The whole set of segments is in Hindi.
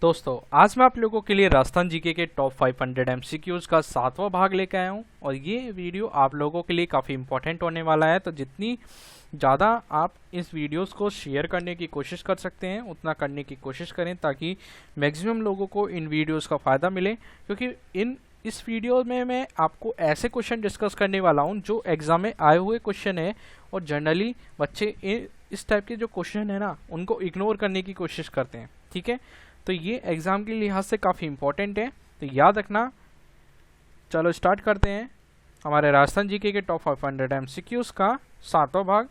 दोस्तों, आज मैं आप लोगों के लिए राजस्थान जीके के टॉप 500 एमसीक्यूज का 7वां भाग लेकर आया हूं और ये वीडियो आप लोगों के लिए काफ़ी इंपॉर्टेंट होने वाला है। तो जितनी ज़्यादा आप इस वीडियोस को शेयर करने की कोशिश कर सकते हैं उतना करने की कोशिश करें ताकि मैक्सिमम लोगों को इन वीडियोस का फ़ायदा मिले, क्योंकि इस वीडियो में मैं आपको ऐसे क्वेश्चन डिस्कस करने वाला हूं जो एग्ज़ाम में आए हुए क्वेश्चन है और जनरली बच्चे इस टाइप के जो क्वेश्चन है ना उनको इग्नोर करने की कोशिश करते हैं। ठीक है, तो ये एग्ज़ाम के लिहाज से काफ़ी इंपॉर्टेंट है, तो याद रखना। चलो स्टार्ट करते हैं हमारे राजस्थान जीके के टॉप 500 एमसीक्यूज़ का 7वां भाग।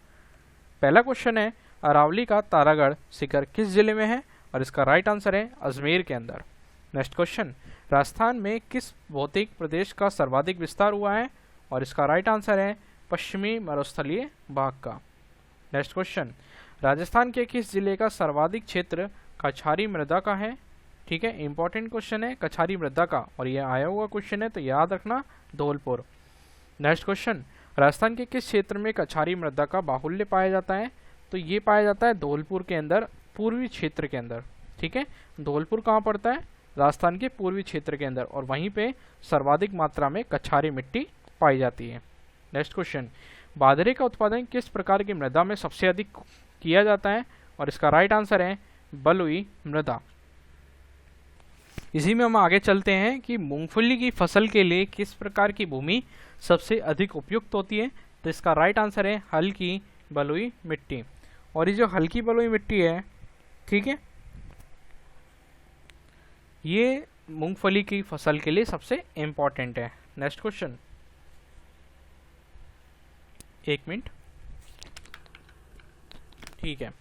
पहला क्वेश्चन है, अरावली का तारागढ़ शिखर किस जिले में है? और इसका राइट आंसर है अजमेर के अंदर। नेक्स्ट क्वेश्चन, राजस्थान में किस भौतिक प्रदेश का सर्वाधिक विस्तार हुआ है? और इसका राइट आंसर है पश्चिमी मरुस्थलीय भाग का। नेक्स्ट क्वेश्चन, राजस्थान के किस जिले का सर्वाधिक क्षेत्र कछारी मृदा का है? ठीक है, इंपॉर्टेंट क्वेश्चन है कछारी मृदा का और ये आया हुआ क्वेश्चन है, तो याद रखना धौलपुर। नेक्स्ट क्वेश्चन, राजस्थान के किस क्षेत्र में कछारी मृदा का बाहुल्य पाया जाता है? तो ये पाया जाता है धौलपुर के अंदर, पूर्वी क्षेत्र के अंदर। ठीक है, धौलपुर कहाँ पड़ता है? राजस्थान के पूर्वी क्षेत्र के अंदर, और वहीं पे सर्वाधिक मात्रा में कछारी मिट्टी पाई जाती है। नेक्स्ट क्वेश्चन, बाजरे का उत्पादन किस प्रकार की मृदा में सबसे अधिक किया जाता है? और इसका राइट आंसर है बलुई मृदा। इसी में हम आगे चलते हैं कि मूंगफली की फसल के लिए किस प्रकार की भूमि सबसे अधिक उपयुक्त होती है? तो इसका राइट आंसर है हल्की बलुई मिट्टी। और ये जो हल्की बलुई मिट्टी है, ठीक है, ये मूंगफली की फसल के लिए सबसे इंपॉर्टेंट है। नेक्स्ट क्वेश्चन, एक मिनट, ठीक है।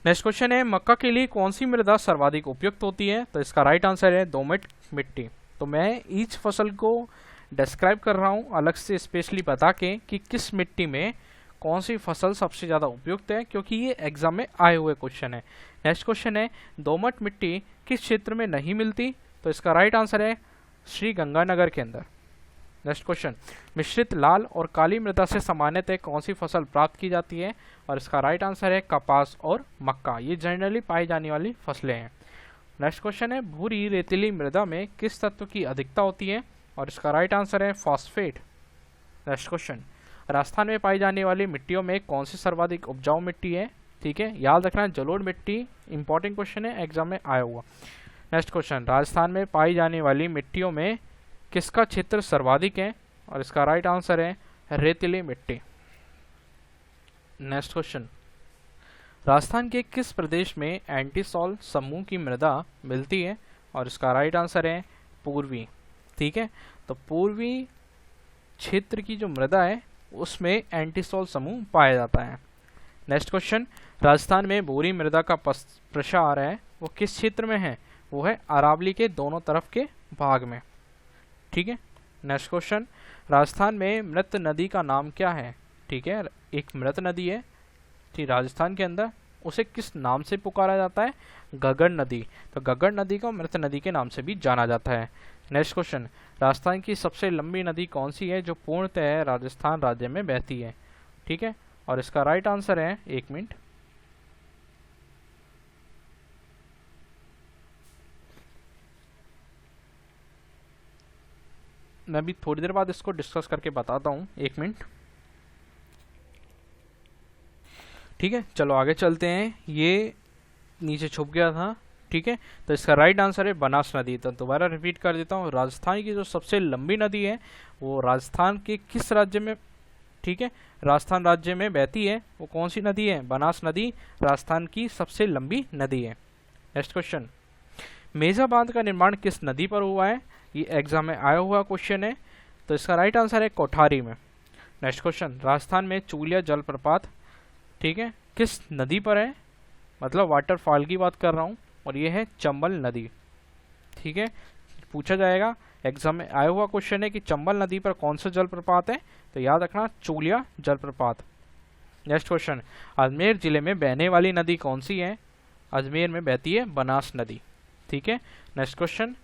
नेक्स्ट क्वेश्चन है, मक्का के लिए कौन सी मृदा सर्वाधिक उपयुक्त होती है? तो इसका राइट आंसर है दोमट मिट्टी। तो मैं ईच फसल को डिस्क्राइब कर रहा हूँ अलग से स्पेशली बता के कि किस मिट्टी में कौन सी फसल सबसे ज़्यादा उपयुक्त है, क्योंकि ये एग्जाम में आए हुए क्वेश्चन है। नेक्स्ट क्वेश्चन है, दोमट मिट्टी किस क्षेत्र में नहीं मिलती? तो इसका राइट आंसर है श्री गंगानगर के अंदर। नेक्स्ट क्वेश्चन, मिश्रित लाल और काली मृदा से सामान्यतः कौन सी फसल प्राप्त की जाती है? और इसका राइट आंसर है कपास और मक्का। ये जनरली पाई जाने वाली फसलें हैं। नेक्स्ट क्वेश्चन है, भूरी रेतीली मृदा में किस तत्व की अधिकता होती है? और इसका राइट आंसर है फॉस्फेट। नेक्स्ट क्वेश्चन, राजस्थान में पाई जाने वाली मिट्टियों में कौन सी सर्वाधिक उपजाऊ मिट्टी है? ठीक है, याद रखना जलोढ़ मिट्टी इंपॉर्टेंट क्वेश्चन है, एग्जाम में आया हुआ। नेक्स्ट क्वेश्चन, राजस्थान में पाई जाने वाली मिट्टियों में किसका क्षेत्र सर्वाधिक है? और इसका राइट आंसर है रेतीली मिट्टी। नेक्स्ट क्वेश्चन, राजस्थान के किस प्रदेश में एंटीसॉल समूह की मृदा मिलती है? और इसका राइट आंसर है पूर्वी। ठीक है, तो पूर्वी क्षेत्र की जो मृदा है उसमें एंटीसॉल समूह पाया जाता है। नेक्स्ट क्वेश्चन, राजस्थान में भूरी मृदा का प्रसार है वो किस क्षेत्र में है? वो है अरावली के दोनों तरफ के भाग में। ठीक है, नेक्स्ट क्वेश्चन, राजस्थान में मृत नदी का नाम क्या है? ठीक है, एक मृत नदी है ठीक राजस्थान के अंदर, उसे किस नाम से पुकारा जाता है? गगन नदी। तो गगन नदी को मृत नदी के नाम से भी जाना जाता है। नेक्स्ट क्वेश्चन, राजस्थान की सबसे लंबी नदी कौन सी है जो पूर्णतः राजस्थान राज्य में बहती है? ठीक है, और इसका राइट आंसर है, एक मिनट, मैं भी थोड़ी देर बाद इसको डिस्कस करके बताता हूँ, एक मिनट। ठीक है, चलो आगे चलते हैं। ये नीचे छुप गया था। ठीक है, तो इसका राइट आंसर है बनास नदी। तो दोबारा रिपीट कर देता हूँ, राजस्थान की जो सबसे लंबी नदी है वो राजस्थान के किस राज्य में, ठीक है, राजस्थान राज्य में बहती है, वो कौन सी नदी है? बनास नदी राजस्थान की सबसे लंबी नदी है। नेक्स्ट क्वेश्चन, मेजा बांध का निर्माण किस नदी पर हुआ है? ये एग्जाम में आया हुआ क्वेश्चन है, तो इसका राइट आंसर है कोठारी में। नेक्स्ट क्वेश्चन, राजस्थान में चूलिया जलप्रपात, ठीक है, किस नदी पर है? मतलब वाटरफॉल की बात कर रहा हूँ, और ये है चंबल नदी। ठीक है, पूछा जाएगा एग्जाम में आया हुआ क्वेश्चन है कि चंबल नदी पर कौन सा जलप्रपात है? तो याद रखना चूलिया जलप्रपात। नेक्स्ट क्वेश्चन, अजमेर जिले में बहने वाली नदी कौन सी है? अजमेर में बहती है बनास नदी। ठीक है, नेक्स्ट क्वेश्चन,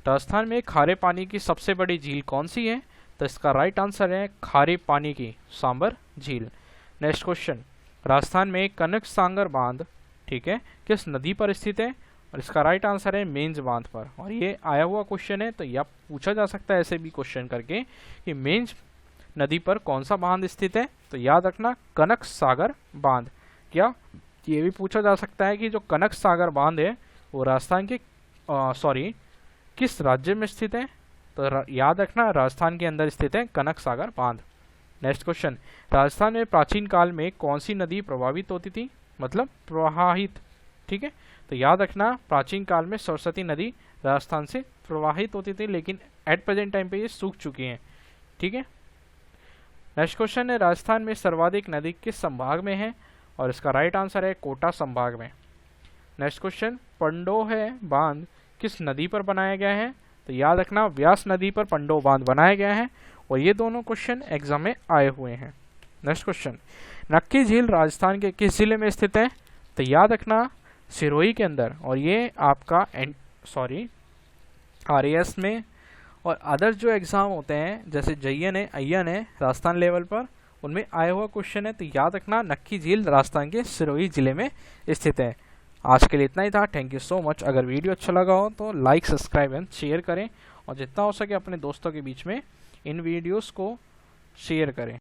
राजस्थान में खारे पानी की सबसे बड़ी झील कौन सी है? तो इसका राइट आंसर है खारे पानी की सांबर झील। नेक्स्ट क्वेश्चन, राजस्थान में कनक सांगर बांध, ठीक है, किस नदी पर स्थित है? और इसका राइट आंसर है मेंज बांध पर। और ये आया हुआ क्वेश्चन है, तो यह पूछा जा सकता है ऐसे भी क्वेश्चन करके कि मेंज नदी पर कौन सा बांध स्थित है, तो याद रखना कनक सागर बांध। क्या ये भी पूछा जा सकता है कि जो कनक सागर बांध है वो राजस्थान के किस राज्य में स्थित है, तो याद रखना राजस्थान के अंदर स्थित है कनक सागर बांध। नेक्स्ट क्वेश्चन, राजस्थान में प्राचीन काल में कौन सी नदी प्रभावित होती थी, मतलब प्रवाहित, ठीक है, तो याद रखना प्राचीन काल में सरस्वती नदी राजस्थान से प्रवाहित होती थी, लेकिन एट प्रेजेंट टाइम पे ये सूख चुकी हैं, ठीक है। नेक्स्ट क्वेश्चन है, राजस्थान में सर्वाधिक नदी किस संभाग में है, और इसका राइट आंसर है कोटा संभाग में। नेक्स्ट क्वेश्चन, पंडोह बांध किस नदी पर बनाया गया है, तो याद रखना व्यास नदी पर पंडोह बांध बनाया गया है, और ये दोनों क्वेश्चन एग्जाम में आए हुए हैं। नेक्स्ट क्वेश्चन, नक्की झील राजस्थान के किस जिले में स्थित है, तो याद रखना सिरोही के अंदर, और ये आपका RAS में और अदर जो एग्ज़ाम होते हैं जैसे JN है, IN है राजस्थान लेवल पर, उनमें आया हुआ क्वेश्चन है, तो याद रखना नक्की झील राजस्थान के सिरोही जिले में स्थित है। आज के लिए इतना ही था। Thank you so much. अगर वीडियो अच्छा लगा हो तो लाइक, सब्सक्राइब एंड शेयर करें, और जितना हो सके अपने दोस्तों के बीच में इन वीडियोस को शेयर करें।